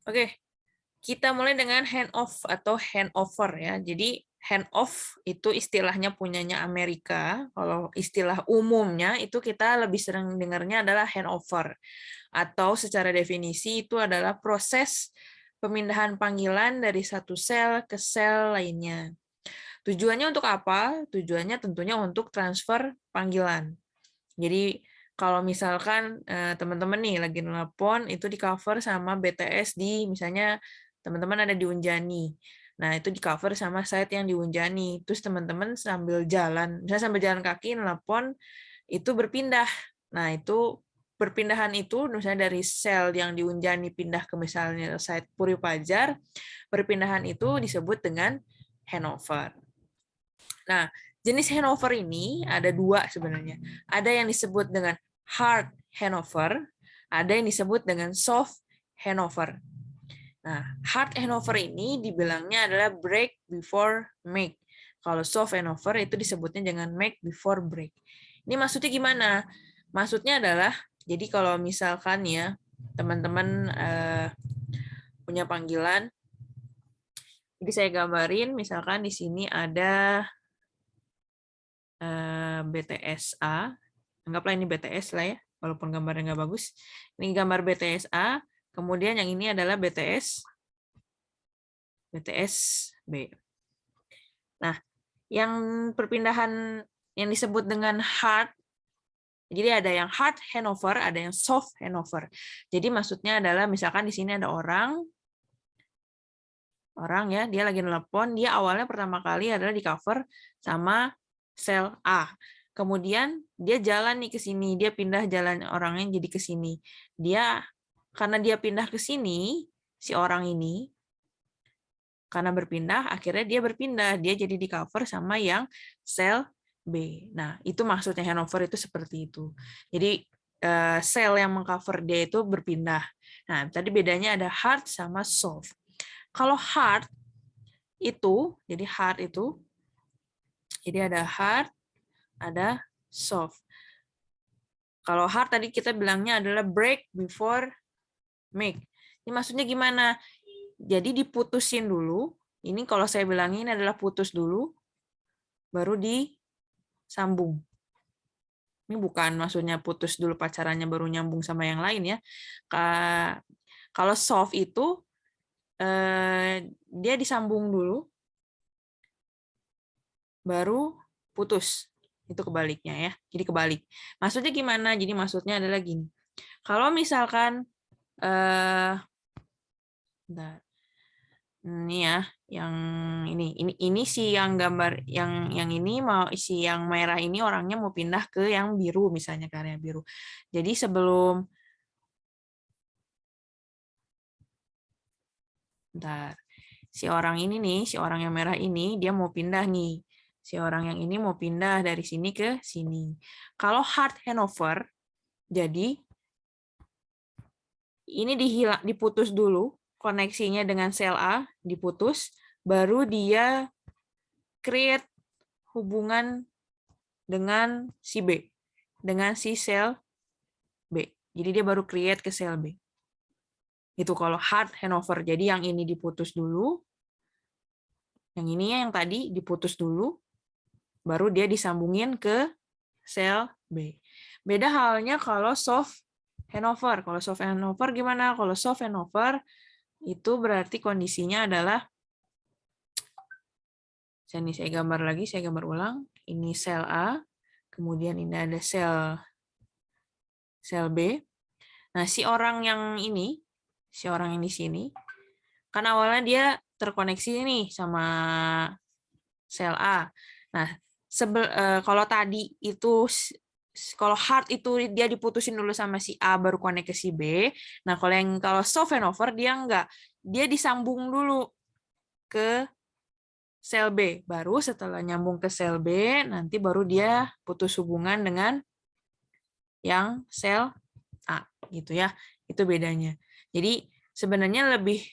Oke, kita mulai dengan hand off atau handover ya. Jadi hand off itu istilahnya punyanya Amerika. Kalau istilah umumnya itu kita lebih sering dengarnya adalah handover. Atau secara definisi itu adalah proses pemindahan panggilan dari satu sel ke sel lainnya. Tujuannya untuk apa? Tujuannya tentunya untuk transfer panggilan. Jadi kalau misalkan teman-teman nih lagi nelpon itu di cover sama BTS di misalnya teman-teman ada di Unjani. Nah, itu di cover sama site yang di Unjani. Terus teman-teman sambil jalan, misalnya sambil jalan kaki nelpon itu berpindah. Nah, itu perpindahan itu misalnya dari sel yang di Unjani pindah ke misalnya site Puri Pajar, perpindahan itu disebut dengan handover. Nah, jenis handover ini ada dua sebenarnya. Ada yang disebut dengan hard handover, ada yang disebut dengan soft handover. Nah, hard handover ini dibilangnya adalah break before make. Kalau soft handover itu disebutnya dengan make before break. Ini maksudnya gimana? Maksudnya adalah, jadi kalau misalkan ya, teman-teman punya panggilan, jadi saya gambarin, misalkan di sini ada BTSA, anggaplah ini BTS lah ya, walaupun gambarnya nggak bagus. Ini gambar BTSA, kemudian yang ini adalah BTSB. Nah, yang perpindahan yang disebut dengan hard, jadi ada yang hard handover, ada yang soft handover. Jadi maksudnya adalah misalkan di sini ada orang ya, dia lagi nelpon, dia awalnya pertama kali adalah di cover sama sel A. Kemudian dia jalan nih ke sini, dia pindah jalan orangnya jadi ke sini. Karena dia pindah ke sini, si orang ini karena berpindah, akhirnya dia berpindah, dia jadi di cover sama yang sel B. Nah, itu maksudnya handover itu seperti itu. Jadi sel yang mengcover dia itu berpindah. Nah, tadi bedanya ada hard sama soft. Kalau hard itu, jadi ada hard, ada soft. Kalau hard tadi kita bilangnya adalah break before make. Ini maksudnya gimana? Jadi diputusin dulu. Ini kalau saya bilangin adalah putus dulu, baru disambung. Ini bukan maksudnya putus dulu pacarannya baru nyambung sama yang lain ya. Kalau soft itu dia disambung dulu, baru putus. Itu kebaliknya ya. Jadi kebalik. Maksudnya gimana? Jadi maksudnya adalah gini. Kalau misalkan ini ya, yang ini si yang gambar yang ini mau si yang merah ini orangnya mau pindah ke yang biru misalnya karya biru. Jadi si orang ini nih, si orang yang merah ini dia mau pindah nih. Si orang yang ini mau pindah dari sini ke sini. Kalau hard handover, jadi ini diputus dulu koneksinya dengan sel A, diputus, baru dia create hubungan dengan si B, dengan si sel B. Jadi dia baru create ke sel B. Itu kalau hard handover. Jadi yang ini diputus dulu, yang ini yang tadi diputus dulu, baru dia disambungin ke sel B. Beda halnya kalau soft handover. Kalau soft handover gimana? Kalau soft handover itu berarti kondisinya adalah, saya gambar lagi, saya gambar ulang. Ini sel A, kemudian ini ada sel B. Nah, si orang yang di sini, kan awalnya dia terkoneksi nih sama sel A. Nah, kalau tadi itu, kalau hard itu dia diputusin dulu sama si A baru connect ke si B. Nah, kalau soft handover dia enggak. Dia disambung dulu ke sel B. Baru setelah nyambung ke sel B, nanti baru dia putus hubungan dengan yang sel A gitu ya. Itu bedanya. Jadi sebenarnya lebih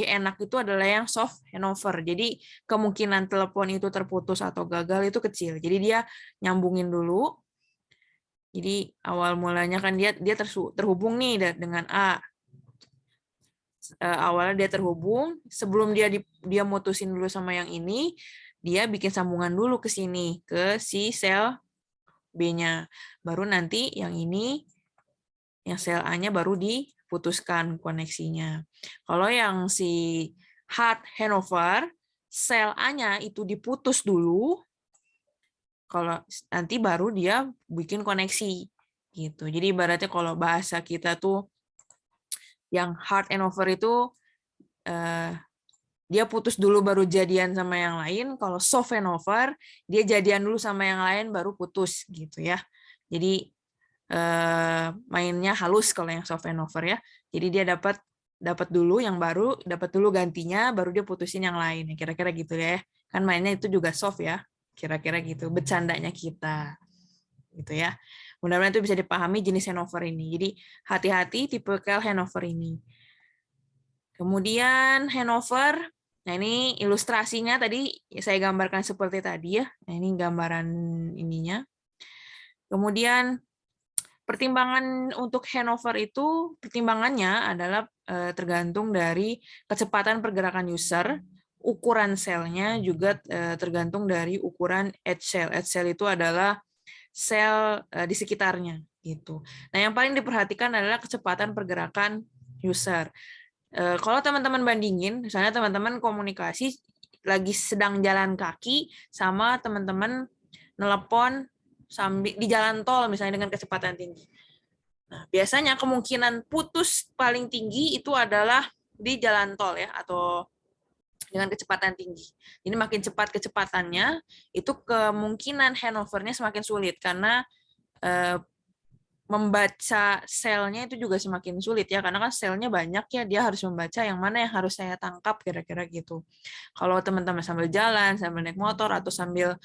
enak itu adalah yang soft handover. Jadi kemungkinan telepon itu terputus atau gagal itu kecil. Jadi dia nyambungin dulu. Jadi awal mulanya kan dia terhubung nih dengan A. awalnya dia terhubung, sebelum dia mutusin dulu sama yang ini, dia bikin sambungan dulu ke sini, ke si sel B-nya. Baru nanti yang ini, yang sel A-nya baru diputuskan koneksinya. Kalau yang si Hart Hanover, sel A-nya itu diputus dulu, kalau nanti baru dia bikin koneksi gitu. Jadi ibaratnya kalau bahasa kita tuh yang Hart Hanover itu dia putus dulu baru jadian sama yang lain. Kalau soft Hanover dia jadian dulu sama yang lain baru putus gitu ya. Jadi mainnya halus kalau yang soft Hanover ya. Jadi dia dapat dulu yang baru, dapat dulu gantinya, baru dia putusin yang lain. Kira-kira gitu ya. Kan mainnya itu juga soft ya. Kira-kira gitu. Bercandanya kita. Gitu ya. Mudah-mudahan itu bisa dipahami jenis Hanover ini. Jadi hati-hati tipe Hanover ini. Kemudian Hanover, nah ini ilustrasinya tadi saya gambarkan seperti tadi ya. Nah, ini gambaran ininya. Kemudian pertimbangan untuk Hanover itu pertimbangannya adalah tergantung dari kecepatan pergerakan user, ukuran selnya juga tergantung dari ukuran edge cell. Edge cell itu adalah sel di sekitarnya gitu. Nah, yang paling diperhatikan adalah kecepatan pergerakan user. Kalau teman-teman bandingin, misalnya teman-teman komunikasi lagi sedang jalan kaki sama teman-teman nelepon sambil di jalan tol misalnya dengan kecepatan tinggi. Nah, biasanya kemungkinan putus paling tinggi itu adalah di jalan tol ya atau dengan kecepatan tinggi. Jadi makin cepat kecepatannya, itu kemungkinan handover-nya semakin sulit karena membaca selnya itu juga semakin sulit ya karena kan selnya banyak ya, dia harus membaca yang mana yang harus saya tangkap kira-kira gitu. Kalau teman-teman sambil jalan, sambil naik motor atau sambil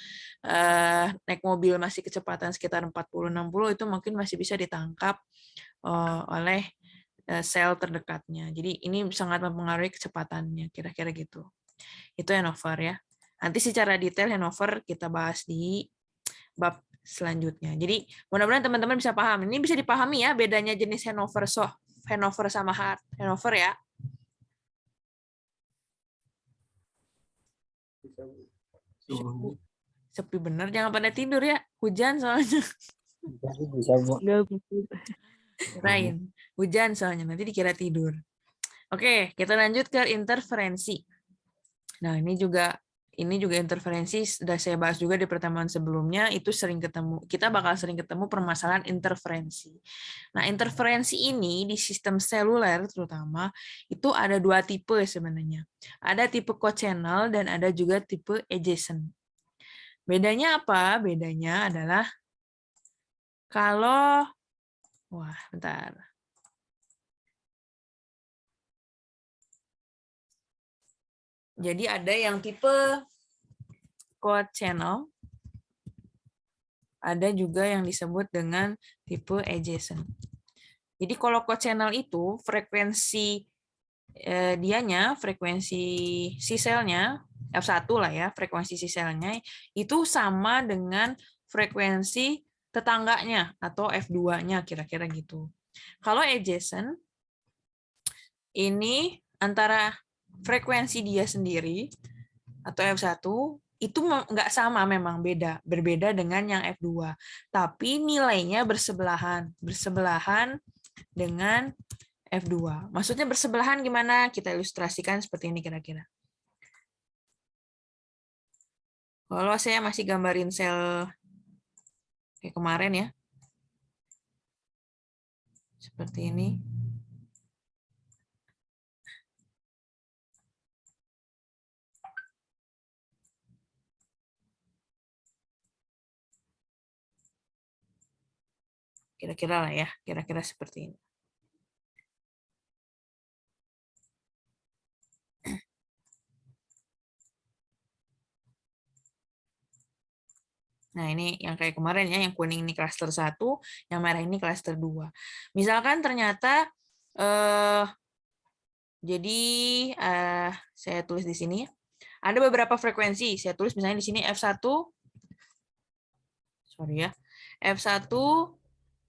naik mobil masih kecepatan sekitar 40-60 itu mungkin masih bisa ditangkap oleh sel terdekatnya. Jadi ini sangat mempengaruhi kecepatannya kira-kira gitu. Itu Hanover ya. Nanti secara detail Hanover kita bahas di bab selanjutnya. Jadi mudah-mudahan teman-teman bisa paham. Ini bisa dipahami ya bedanya jenis Hanover soft, Hanover sama hard Hanover ya. Sepi bener, jangan pada tidur ya. Hujan soalnya. Bisa, Bu. Kirain. Hujan soalnya, nanti dikira tidur. Oke, kita lanjut ke interferensi. Nah, ini juga interferensi sudah saya bahas juga di pertemuan sebelumnya, itu sering ketemu. Kita bakal sering ketemu permasalahan interferensi. Nah, interferensi ini di sistem seluler terutama itu ada dua tipe sebenarnya. Ada tipe co-channel dan ada juga tipe adjacent. Bedanya apa? Bedanya adalah kalau bentar. Jadi ada yang tipe co-channel, ada juga yang disebut dengan tipe adjacent. Jadi kalau co-channel itu frekuensi frekuensi si selnya F1 lah ya, frekuensi si selnya itu sama dengan frekuensi tetangganya atau F2-nya kira-kira gitu. Kalau adjacent ini antara frekuensi dia sendiri atau F1 itu nggak sama, memang berbeda dengan yang F2. Tapi nilainya bersebelahan dengan F2. Maksudnya bersebelahan gimana? Kita ilustrasikan seperti ini kira-kira. Kalau saya masih gambarin sel kayak kemarin ya. Seperti ini. Kira-kira lah ya, kira-kira seperti ini. Nah, ini yang kayak kemarin ya, yang kuning ini klaster 1, yang merah ini klaster 2. Misalkan ternyata jadi saya tulis di sini ada beberapa frekuensi. Saya tulis misalnya di sini F1. Sorry ya. F1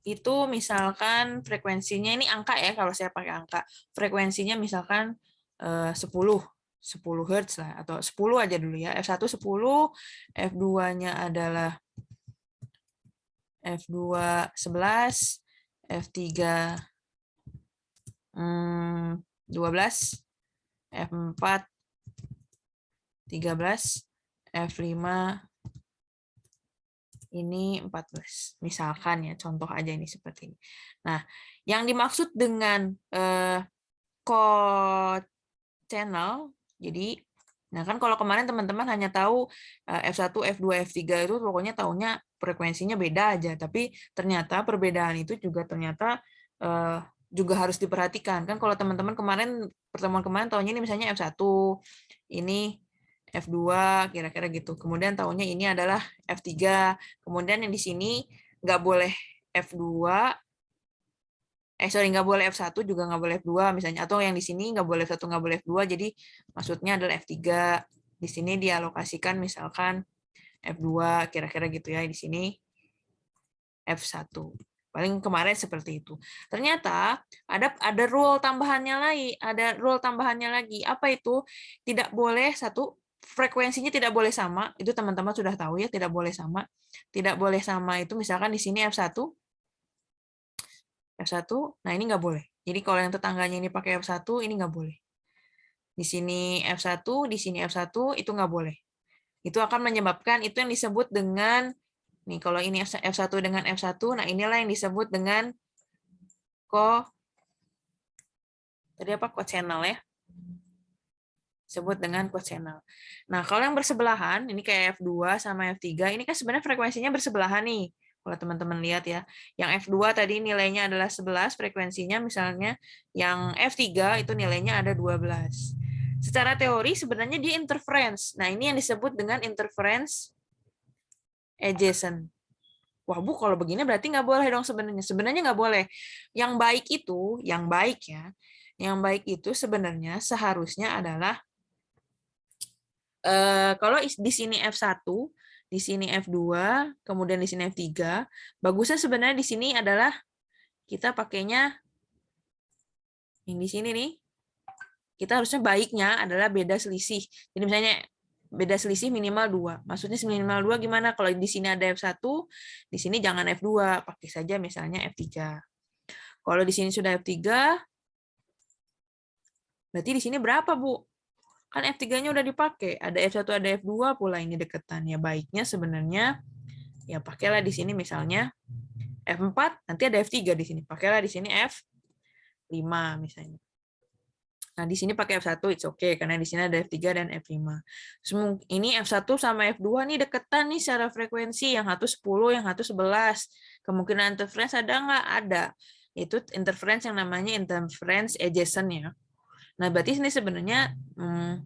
itu misalkan frekuensinya ini angka ya, kalau saya pakai angka. Frekuensinya misalkan 10 Hz lah, atau 10 aja dulu ya. F1 10, F2-nya adalah F2 11, F3 12, F4 13, F5 ini 14. Misalkan ya, contoh aja ini seperti ini. Nah, yang dimaksud dengan code channel, jadi, nah kan kalau kemarin teman-teman hanya tahu F1, F2, F3 itu pokoknya tahunya frekuensinya beda aja, tapi ternyata perbedaan itu juga ternyata juga harus diperhatikan. Kan kalau teman-teman kemarin, pertemuan kemarin tahunya ini misalnya F1, ini F2, kira-kira gitu. Kemudian tahunya ini adalah F3, kemudian yang di sini nggak boleh F2, nggak boleh F1 juga nggak boleh F2 misalnya, atau yang di sini nggak boleh F1 nggak boleh F2, jadi maksudnya adalah F3, di sini dialokasikan misalkan F2, kira-kira gitu ya, di sini F1. Paling kemarin seperti itu. Ternyata ada rule tambahannya lagi. Apa itu? Tidak boleh frekuensinya tidak boleh sama. Itu teman-teman sudah tahu ya, tidak boleh sama. Tidak boleh sama itu misalkan di sini F1, nah ini nggak boleh. Jadi kalau yang tetangganya ini pakai F1, ini nggak boleh. Di sini F1, di sini F1, itu nggak boleh. Itu akan menyebabkan, itu yang disebut dengan, nih kalau ini F1 dengan F1, nah inilah yang disebut dengan co-channel ya. Disebut dengan co-channel. Nah, kalau yang bersebelahan, ini kayak F2 sama F3, ini kan sebenarnya frekuensinya bersebelahan nih. Kalau teman-teman lihat ya. Yang F2 tadi nilainya adalah 11 frekuensinya, misalnya yang F3 itu nilainya ada 12. Secara teori sebenarnya dia interference. Nah, ini yang disebut dengan interference adjacent. Wah Bu, kalau begini berarti nggak boleh dong sebenarnya. Sebenarnya nggak boleh. Yang baik itu sebenarnya seharusnya adalah kalau di sini F1, di sini F2, kemudian di sini F3, bagusnya sebenarnya di sini adalah kita pakainya yang di sini nih. Kita harusnya baiknya adalah beda selisih. Jadi misalnya beda selisih minimal 2. Maksudnya minimal 2 gimana? Kalau di sini ada F1, di sini jangan F2, pakai saja misalnya F3. Kalau di sini sudah F3, berarti di sini berapa, Bu? Kan F3-nya udah dipakai, ada F1, ada F2 pula ini deketan. Ya baiknya sebenarnya ya pakailah di sini misalnya F4, nanti ada F3 di sini. Pakailah di sini F5 misalnya. Nah, di sini pakai F1 it's okay karena di sini ada F3 dan F5. Ini F1 sama F2 nih deketan nih secara frekuensi, yang satu 10, yang satu 11. Kemungkinan interference ada nggak? Ada. Itu interference yang namanya interference adjacent ya. Nah, berarti ini sebenarnya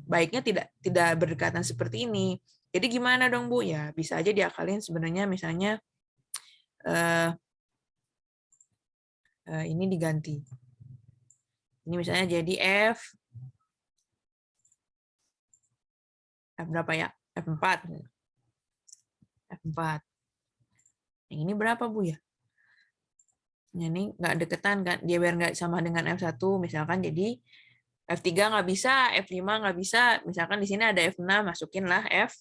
baiknya tidak berdekatan seperti ini. Jadi gimana dong, Bu? Ya, bisa aja diakalin sebenarnya misalnya ini diganti. Ini misalnya jadi F berapa ya? F4. F4. Yang ini berapa, Bu ya? Ini nggak deketan kan? Dia biar nggak sama dengan F1 misalkan, jadi F3 nggak bisa, F5 nggak bisa. Misalkan di sini ada F6, masukinlah F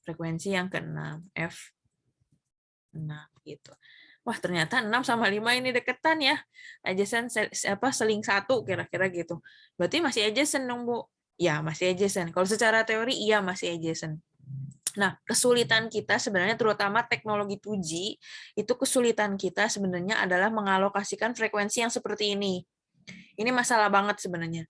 frekuensi yang ke-6, F6 gitu. Wah, ternyata 6 sama 5 ini deketan ya. Adjacent seling 1 kira-kira gitu. Berarti masih adjacent dong, Bu. Ya, masih adjacent. Kalau secara teori iya masih adjacent. Nah, kesulitan kita sebenarnya terutama teknologi 2G, itu kesulitan kita sebenarnya adalah mengalokasikan frekuensi yang seperti ini. Ini masalah banget sebenarnya.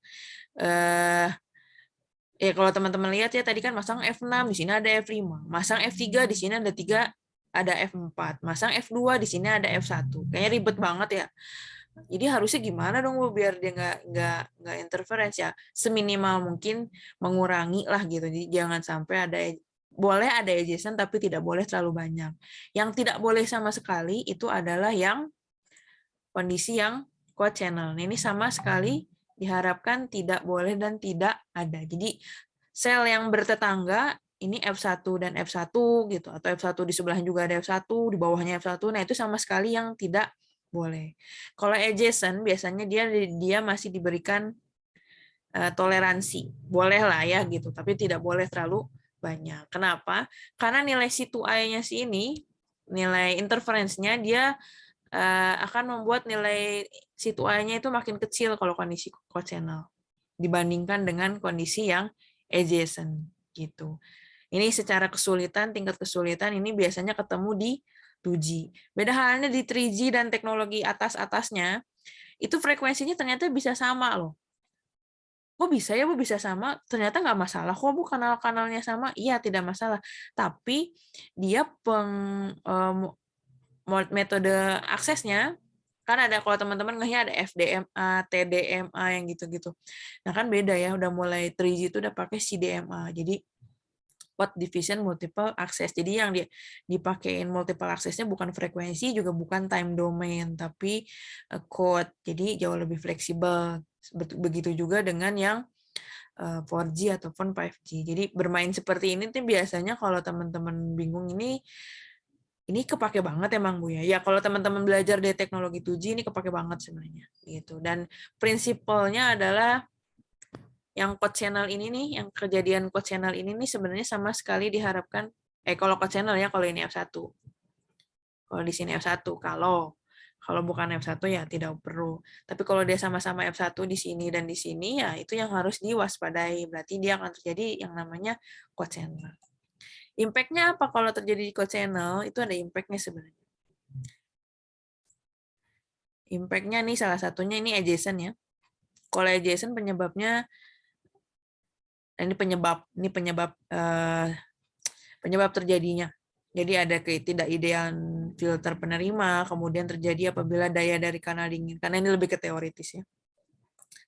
Ya kalau teman-teman lihat ya tadi kan masang F6, di sini ada F5. Masang F3, di sini ada F4. Masang F2, di sini ada F1. Kayaknya ribet banget ya. Jadi harusnya gimana dong Bu biar dia nggak interference ya. Seminimal mungkin mengurangi lah gitu. Jadi jangan sampai boleh ada adjacent tapi tidak boleh terlalu banyak. Yang tidak boleh sama sekali itu adalah yang kondisi yang co-channel. Ini sama sekali diharapkan tidak boleh dan tidak ada. Jadi sel yang bertetangga ini F1 dan F1 gitu, atau F1 di sebelahnya juga ada F1, di bawahnya F1. Nah, itu sama sekali yang tidak boleh. Kalau adjacent biasanya dia masih diberikan toleransi. Boleh lah ya gitu, tapi tidak boleh terlalu banyak. Kenapa? Karena nilai C2I-nya si ini, nilai interference-nya dia akan membuat nilai C2I-nya itu makin kecil kalau kondisi cochannel dibandingkan dengan kondisi yang adjacent gitu. Ini secara kesulitan, tingkat kesulitan ini biasanya ketemu di 2G. Beda halnya di 3G dan teknologi atas-atasnya, itu frekuensinya ternyata bisa sama loh. Kok bisa ya Bu bisa sama? Ternyata nggak masalah kok Bu kanal-kanalnya sama. Iya, tidak masalah. Tapi dia metode aksesnya kan ada, kalau teman-teman ngehnya ada FDMA, TDMA yang gitu-gitu. Nah kan beda ya, udah mulai 3G itu udah pakai CDMA. Jadi Port Division Multiple Access. Jadi yang dipakein multiple access-nya bukan frekuensi, juga bukan time domain, tapi code. Jadi jauh lebih fleksibel. Begitu juga dengan yang 4G ataupun 5G. Jadi bermain seperti ini tuh biasanya kalau teman-teman bingung ini kepake banget emang Bu ya. Ya kalau teman-teman belajar dari teknologi 2G ini kepake banget sebenarnya gitu. Dan prinsipalnya adalah yang code channel ini nih, yang kejadian code channel ini nih sebenarnya sama sekali diharapkan kalau code channel ya kalau ini F1. Kalau di sini F1 kalau bukan F1 ya tidak perlu. Tapi kalau dia sama-sama F1 di sini dan di sini ya itu yang harus diwaspadai. Berarti dia akan terjadi yang namanya code channel. Impact-nya apa kalau terjadi di code channel? Itu ada impact-nya sebenarnya. Impact-nya nih salah satunya ini adjacent ya. Kalau adjacent penyebabnya ini penyebab terjadinya. Jadi ada ketidakidealan filter penerima, kemudian terjadi apabila daya dari kanal dingin. Karena ini lebih ke teoritis ya.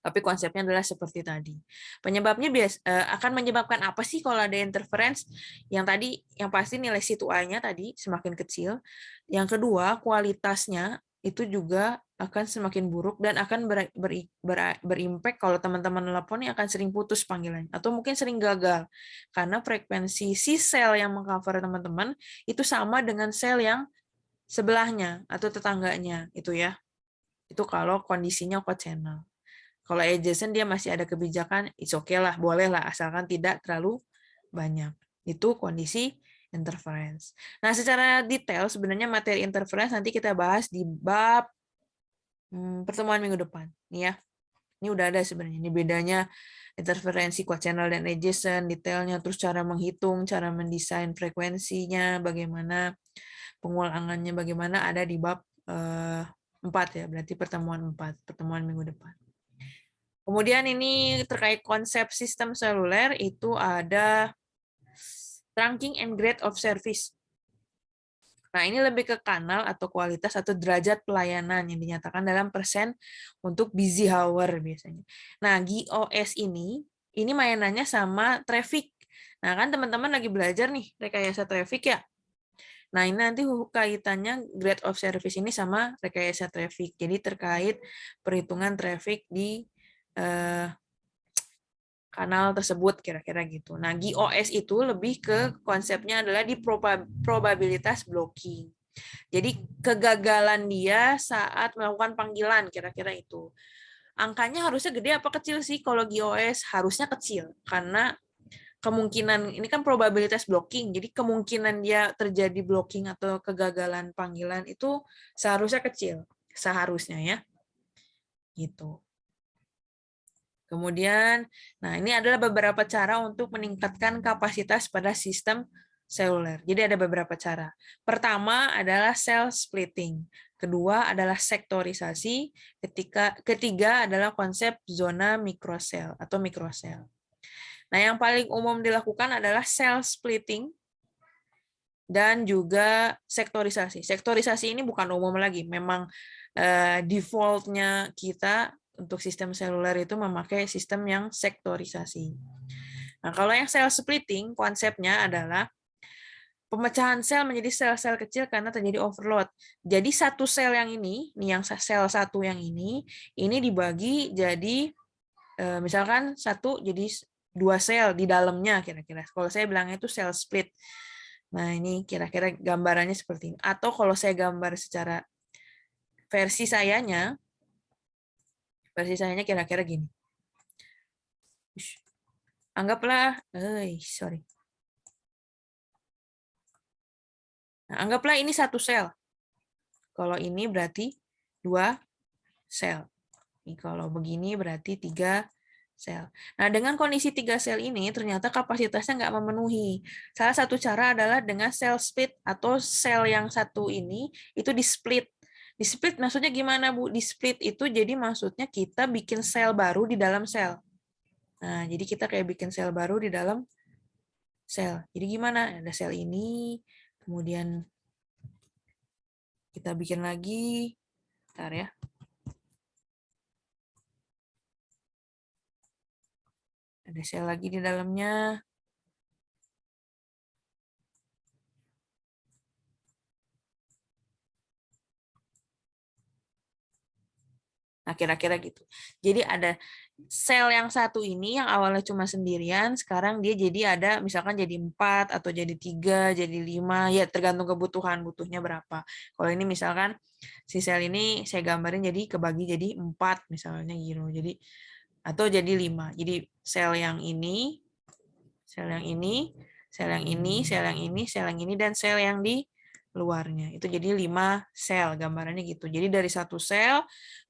Tapi konsepnya adalah seperti tadi. Penyebabnya akan menyebabkan apa sih kalau ada interference? Yang pasti nilai C2I-nya tadi semakin kecil. Yang kedua, kualitasnya itu juga akan semakin buruk dan akan berimpact kalau teman-teman nelpon akan sering putus panggilannya atau mungkin sering gagal karena frekuensi si sel yang mengcover teman-teman itu sama dengan sel yang sebelahnya atau tetangganya itu ya. Itu kalau kondisinya co-channel. Kalau adjacent dia masih ada kebijakan, it's okay lah, boleh lah, asalkan tidak terlalu banyak. Itu kondisi interference. Nah, secara detail sebenarnya materi interference nanti kita bahas di bab pertemuan minggu depan. Nih ya, ini udah ada sebenarnya. Ini bedanya interferensi co-channel dan adjacent, detailnya, terus cara menghitung, cara mendesain frekuensinya, bagaimana pengulangannya, bagaimana ada di bab 4 ya, berarti pertemuan minggu depan. Kemudian ini terkait konsep sistem seluler itu ada trunking and grade of service. Nah, ini lebih ke kanal atau kualitas atau derajat pelayanan yang dinyatakan dalam persen untuk busy hour biasanya. Nah, GOS ini mainannya sama traffic. Nah, kan teman-teman lagi belajar nih rekayasa traffic ya. Nah, ini nanti kaitannya grade of service ini sama rekayasa traffic. Jadi terkait perhitungan traffic di kanal tersebut kira-kira gitu. Nah, GOS itu lebih ke konsepnya adalah di probabilitas blocking. Jadi kegagalan dia saat melakukan panggilan kira-kira itu. Angkanya harusnya gede apa kecil sih kalau GOS? Harusnya kecil karena kemungkinan ini kan probabilitas blocking. Jadi kemungkinan dia terjadi blocking atau kegagalan panggilan itu seharusnya kecil, seharusnya ya. Gitu. Kemudian, nah ini adalah beberapa cara untuk meningkatkan kapasitas pada sistem seluler. Jadi ada beberapa cara. Pertama adalah cell splitting. Kedua adalah sektorisasi. Ketiga adalah konsep zona mikrosel atau mikrosel. Nah, yang paling umum dilakukan adalah cell splitting dan juga sektorisasi. Sektorisasi ini bukan umum lagi, memang default-nya kita untuk sistem seluler itu memakai sistem yang sektorisasi. Nah, kalau yang cell splitting, konsepnya adalah pemecahan sel menjadi sel-sel kecil karena terjadi overload. Jadi satu sel yang ini yang sel satu yang ini dibagi jadi misalkan satu jadi dua sel di dalamnya kira-kira. Kalau saya bilangnya itu cell split. Nah, ini kira-kira gambarannya seperti ini. Atau kalau saya gambar secara versi sayanya kira-kira gini. Anggaplah, sorry. Nah, anggaplah ini satu sel. Kalau ini berarti 2 sel. Ini kalau begini berarti 3 sel. Nah, dengan kondisi 3 sel ini ternyata kapasitasnya nggak memenuhi. Salah satu cara adalah dengan cell split atau sel yang satu ini itu di split. Di split maksudnya gimana, Bu? Di split itu jadi maksudnya kita bikin sel baru di dalam sel. Nah, jadi kita kayak bikin sel baru di dalam sel. Jadi gimana? Ada sel ini, kemudian kita bikin lagi. Bentar ya. Ada sel lagi di dalamnya. Nah, kira-kira gitu. Jadi ada sel yang satu ini yang awalnya cuma sendirian, sekarang dia jadi ada misalkan jadi 4 atau jadi 3, jadi 5, ya tergantung kebutuhan, butuhnya berapa. Kalau ini misalkan si sel ini saya gambarin jadi kebagi jadi 4 misalnya gitu. Jadi atau jadi 5. Jadi sel yang ini, sel yang ini, sel yang ini, sel yang ini, sel yang ini, dan sel yang di luarnya. Itu jadi 5 sel, gambarannya gitu. Jadi dari satu sel,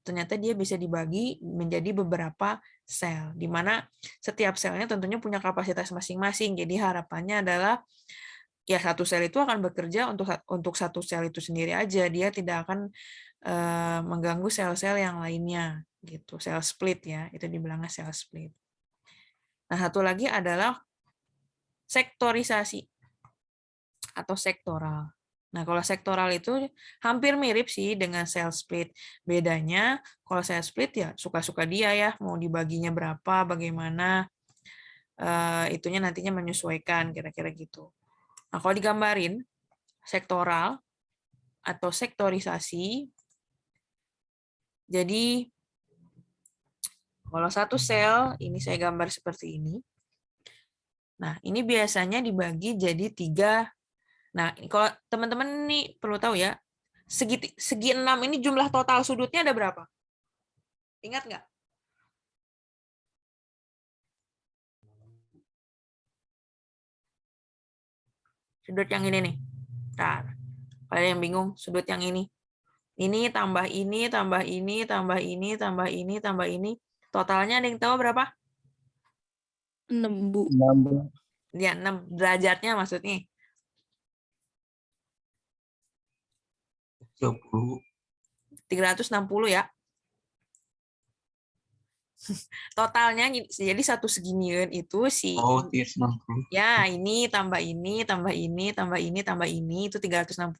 ternyata dia bisa dibagi menjadi beberapa sel, di mana setiap selnya tentunya punya kapasitas masing-masing. Jadi harapannya adalah ya satu sel itu akan bekerja untuk satu sel itu sendiri aja. Dia tidak akan mengganggu sel-sel yang lainnya gitu. Sel split ya, itu dibilangnya sel split. Nah, satu lagi adalah sektorisasi atau sektoral. Nah, kalau sektoral itu hampir mirip sih dengan cell split. Bedanya kalau cell split ya suka-suka dia ya, mau dibaginya berapa, bagaimana, itunya nantinya menyesuaikan kira-kira gitu. Nah, kalau digambarin sektoral atau sektorisasi, jadi kalau satu sel, ini saya gambar seperti ini. Nah, ini biasanya dibagi jadi 3. Nah, kalau teman-teman nih perlu tahu ya, segi 6 ini jumlah total sudutnya ada berapa? Ingat nggak? Sudut yang ini nih. Ntar, kalian yang bingung, sudut yang ini. Ini tambah ini, tambah ini, tambah ini, tambah ini, tambah ini. Totalnya ada yang tahu berapa? 6, Bu. 6. Ya, 6 derajatnya maksudnya. 360 ya. Totalnya jadi satu seginian itu si 360. ya ini tambah ini tambah ini tambah ini tambah ini itu 360.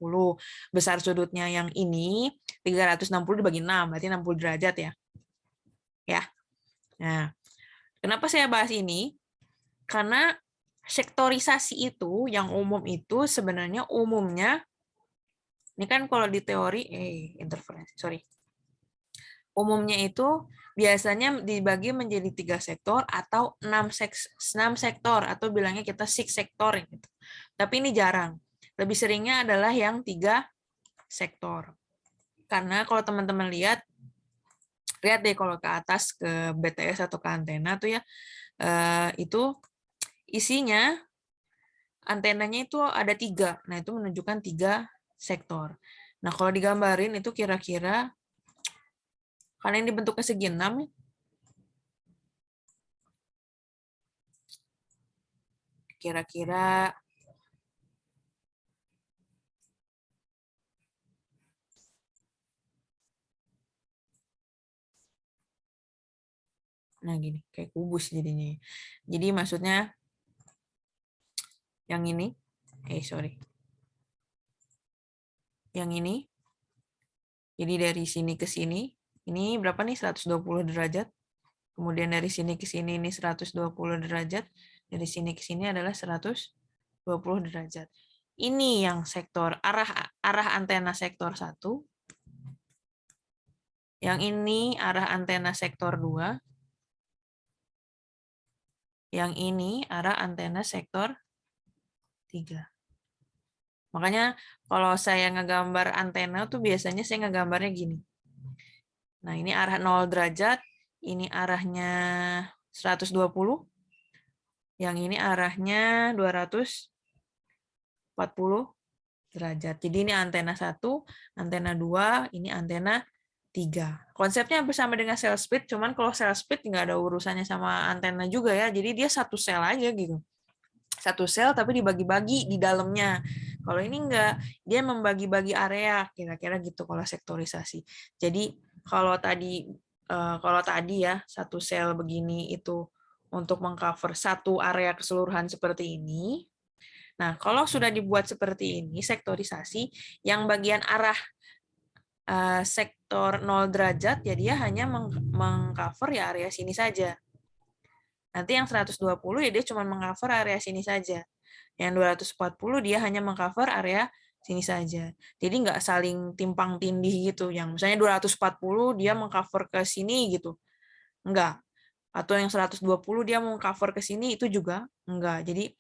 Besar sudutnya yang ini 360 dibagi 6 berarti 60 derajat ya. Ya. Nah, kenapa saya bahas ini? Karena sektorisasi itu yang umum itu sebenarnya umumnya ini kan kalau di teori interferensi, sorry. Umumnya itu biasanya dibagi menjadi 3 sektor atau 6 sektor atau bilangnya kita 6 sektor gitu. Tapi ini jarang. Lebih seringnya adalah yang 3 sektor. Karena kalau teman-teman lihat deh kalau ke atas ke BTS atau ke antena tuh ya itu isinya antenanya itu ada 3. Nah, itu menunjukkan 3 sektor. Nah, kalau digambarin itu kira-kira kan yang dibentuknya segi 6 ya. Kira-kira nah gini, kayak kubus jadinya. Jadi maksudnya yang ini, sorry. Yang ini, jadi dari sini ke sini, ini berapa nih? 120 derajat. Kemudian dari sini ke sini ini 120 derajat. Dari sini ke sini adalah 120 derajat. Ini yang sektor arah antena sektor 1. Yang ini arah antena sektor 2. Yang ini arah antena sektor 3. Makanya kalau saya ngegambar antena tuh biasanya saya ngegambarnya gini. Nah, ini arah 0 derajat, ini arahnya 120, yang ini arahnya 240 derajat. Jadi ini antena 1, antena 2, ini antena 3. Konsepnya hampir sama dengan cell split, cuman kalau cell split nggak ada urusannya sama antena juga ya. Jadi dia satu sel aja gitu. Satu sel tapi dibagi-bagi di dalamnya. Kalau ini enggak, dia membagi-bagi area, kira-kira gitu kalau sektorisasi. Jadi kalau tadi ya satu sel begini itu untuk mengcover satu area keseluruhan seperti ini. Nah, kalau sudah dibuat seperti ini sektorisasi, yang bagian arah sektor 0 derajat ya dia hanya mengcover ya area sini saja. Nanti yang 120 ya dia cuma mengcover area sini saja. Yang 240 dia hanya mengcover area sini saja. Jadi nggak saling timpang tindih gitu. Yang misalnya 240 dia mengcover ke sini gitu. Enggak. Atau yang 120 dia mau cover ke sini itu juga enggak. Jadi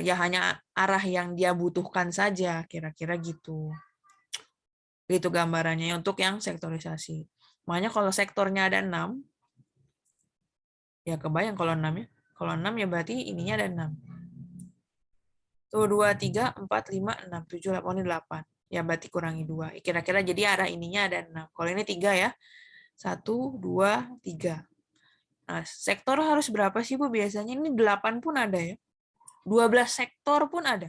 ya hanya arah yang dia butuhkan saja, kira-kira gitu. Gitu gambarannya untuk yang sektorisasi. Makanya kalau sektornya ada 6, ya kebayang kalau 6 ya. Kalau 6 ya berarti ininya ada 6. Tuh 2, 3, 4, 5, 6, 7, 8, ini 8. Ya berarti kurangi 2. Kira-kira jadi arah ininya ada 6. Kalau ini 3 ya. 1, 2, 3. Nah, sektor harus berapa sih Bu biasanya? Ini 8 pun ada ya. 12 sektor pun ada.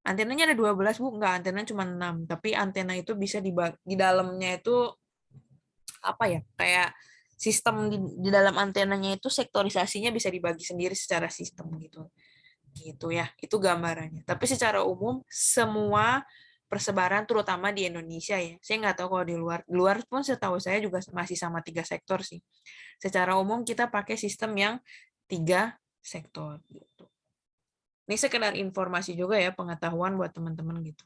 Antenanya ada 12, Bu. Enggak, antena cuma 6. Tapi antena itu bisa di dalamnya itu apa ya? Kayak sistem di dalam antenanya itu sektorisasinya bisa dibagi sendiri secara sistem gitu. Gitu ya. Itu gambarannya. Tapi secara umum semua persebaran terutama di Indonesia ya. Saya nggak tahu kalau di luar. Di luar pun setahu saya juga masih sama 3 sektor sih. Secara umum kita pakai sistem yang 3 sektor gitu. Ini sekedar informasi juga ya, pengetahuan buat teman-teman gitu.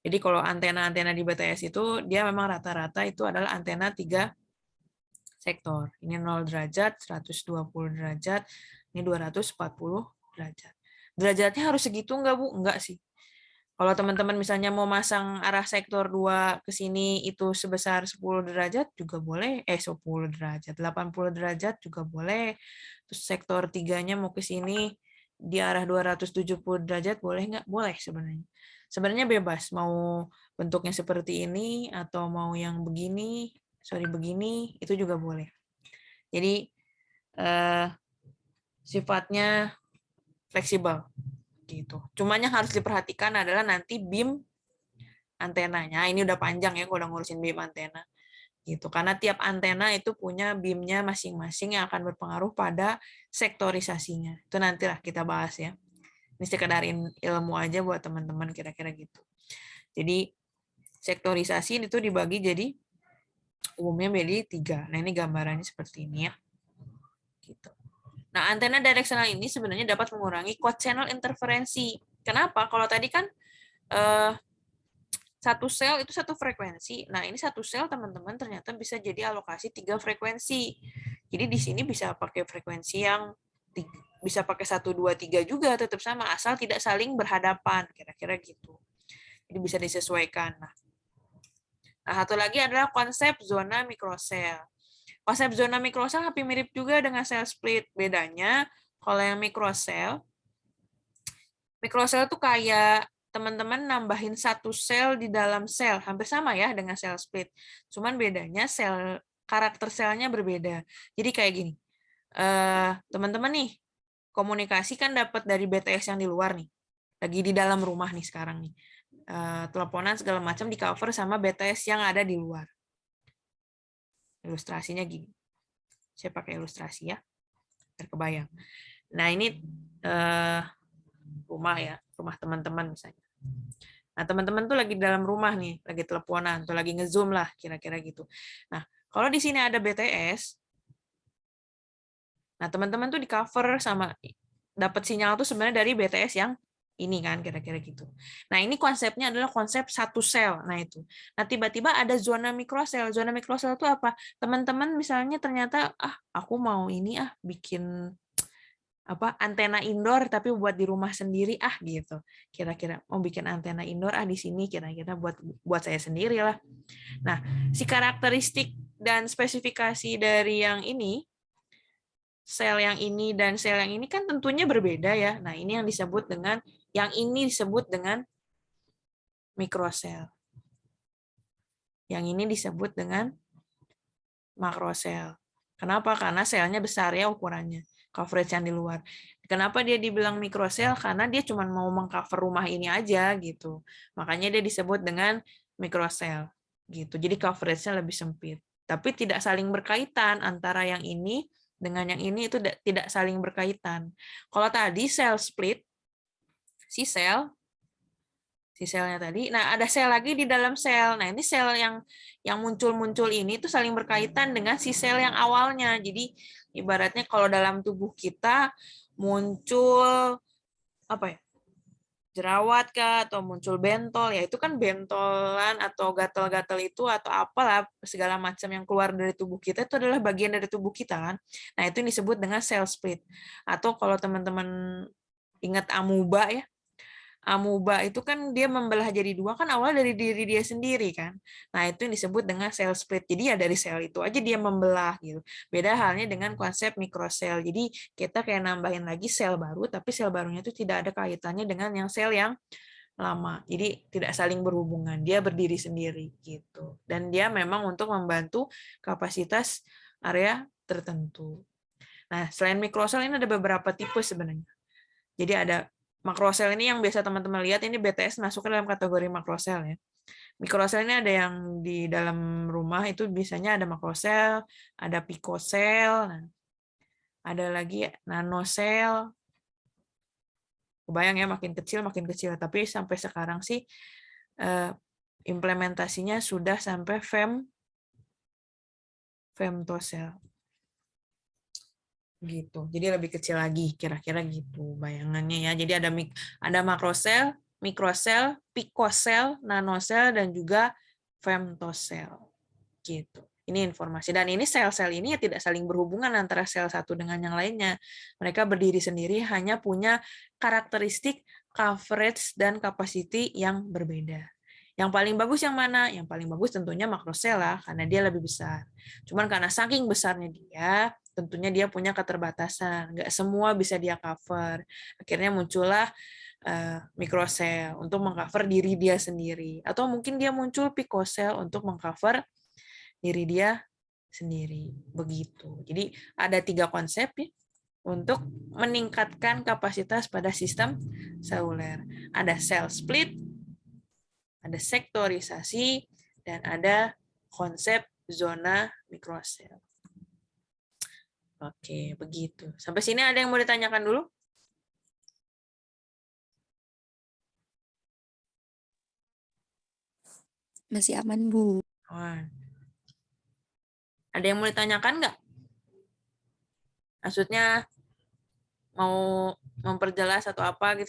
Jadi kalau antena-antena di BTS itu, dia memang rata-rata itu adalah antena 3 sektor. Ini 0 derajat, 120 derajat, ini 240 derajat. Derajatnya harus segitu enggak, Bu? Enggak sih. Kalau teman-teman misalnya mau masang arah sektor 2 ke sini itu sebesar 10 derajat juga boleh, 10 derajat, 80 derajat juga boleh. Terus sektor 3-nya mau ke sini di arah 270 derajat boleh nggak? Boleh sebenarnya. Sebenarnya bebas mau bentuknya seperti ini atau mau yang begini, begini, itu juga boleh. Jadi sifatnya fleksibel gitu. Cuma yang harus diperhatikan adalah nanti beam antenanya. Ini udah panjang ya kalau udah ngurusin beam antena. Gitu. Karena tiap antena itu punya beamnya masing-masing yang akan berpengaruh pada sektorisasinya. Itu nantilah kita bahas ya. Ini sekedar ilmu aja buat teman-teman kira-kira gitu. Jadi sektorisasi itu dibagi jadi umumnya menjadi 3. Nah, ini gambarannya seperti ini ya. Gitu. Nah, antena direksional ini sebenarnya dapat mengurangi quad channel interferensi. Kenapa? Kalau tadi kan satu sel itu satu frekuensi. Nah, ini satu sel teman-teman ternyata bisa jadi alokasi 3 frekuensi. Jadi di sini bisa pakai frekuensi yang bisa pakai 1, 2, 3 juga tetap sama asal tidak saling berhadapan, kira-kira gitu. Jadi bisa disesuaikan. Nah, satu lagi adalah konsep zona mikrosel. Konsep zona mikrosel hampir mirip juga dengan cell split. Bedanya kalau yang mikrosel itu kayak teman-teman nambahin satu sel di dalam sel, hampir sama ya dengan cell split. Cuman bedanya karakter selnya berbeda. Jadi kayak gini, teman-teman nih komunikasi kan dapat dari BTS yang di luar nih, lagi di dalam rumah nih sekarang nih, teleponan segala macam di cover sama BTS yang ada di luar. Ilustrasinya gini, saya pakai ilustrasi ya, biar kebayang. Nah ini rumah ya, rumah teman-teman misalnya. Nah, teman-teman tuh lagi di dalam rumah nih, lagi teleponan, atau lagi nge-zoom lah, kira-kira gitu. Nah, kalau di sini ada BTS, nah teman-teman tuh di cover sama dapat sinyal tuh sebenarnya dari BTS yang Ini kan kira-kira gitu. Nah, ini konsepnya adalah konsep satu sel. Nah, itu. Nah, tiba-tiba ada zona mikrosel. Zona mikrosel itu apa? Teman-teman misalnya ternyata aku mau ini bikin antena indoor tapi buat di rumah sendiri gitu. Kira-kira mau bikin antena indoor di sini kira-kira buat saya sendiri lah. Nah, si karakteristik dan spesifikasi dari yang ini, sel yang ini dan sel yang ini kan tentunya berbeda ya. Nah, ini yang disebut dengan mikrosel. Yang ini disebut dengan makrosel. Kenapa? Karena selnya besar ya ukurannya, coverage yang di luar. Kenapa dia dibilang mikrosel? Karena dia cuma mau mengcover rumah ini aja gitu. Makanya dia disebut dengan mikrosel gitu. Jadi coverage-nya lebih sempit. Tapi tidak saling berkaitan antara yang ini dengan yang ini, itu tidak saling berkaitan. Kalau tadi sel split, si selnya tadi. Nah, ada sel lagi di dalam sel. Nah, ini sel yang muncul-muncul ini tuh saling berkaitan dengan si sel yang awalnya. Jadi, ibaratnya kalau dalam tubuh kita muncul jerawat kah atau muncul bentol, ya itu kan bentolan atau gatal-gatal itu atau apalah segala macam yang keluar dari tubuh kita itu adalah bagian dari tubuh kita kan. Nah, itu yang disebut dengan cell split. Atau kalau teman-teman ingat amuba ya, amuba itu kan dia membelah jadi dua kan awalnya dari diri dia sendiri kan. Nah, itu yang disebut dengan cell split. Jadi ya dari sel itu aja dia membelah gitu. Beda halnya dengan konsep mikrosel. Jadi kita kayak nambahin lagi sel baru, tapi sel barunya itu tidak ada kaitannya dengan yang sel yang lama. Jadi tidak saling berhubungan. Dia berdiri sendiri gitu. Dan dia memang untuk membantu kapasitas area tertentu. Nah, selain mikrosel ini ada beberapa tipe sebenarnya. Jadi ada makrosel ini yang biasa teman-teman lihat, ini BTS masuk ke dalam kategori makrosel ya. Mikrosel ini ada yang di dalam rumah itu biasanya ada makrosel, ada pikosel, ada lagi nanosel. Kebayang ya makin kecil, tapi sampai sekarang sih implementasinya sudah sampai femtosel. Gitu. Jadi lebih kecil lagi kira-kira gitu bayangannya ya. Jadi ada makrosel, mikrosel, pikosel, nanosel dan juga femtosel. Gitu. Ini informasi dan ini sel-sel ini ya tidak saling berhubungan antara sel satu dengan yang lainnya. Mereka berdiri sendiri hanya punya karakteristik coverage dan capacity yang berbeda. Yang paling bagus yang mana? Yang paling bagus tentunya makrosel lah, karena dia lebih besar. Cuman karena saking besarnya dia, tentunya dia punya keterbatasan. Nggak semua bisa dia cover. Akhirnya muncullah mikrosel untuk mengcover diri dia sendiri. Atau mungkin dia muncul pikosel untuk mengcover diri dia sendiri. Begitu. Jadi ada 3 konsep ya untuk meningkatkan kapasitas pada sistem seluler. Ada cell split, ada sektorisasi, dan ada konsep zona mikrosel. Oke, begitu. Sampai sini ada yang mau ditanyakan dulu? Masih aman, Bu. Ada yang mau ditanyakan nggak? Maksudnya mau memperjelas atau apa gitu?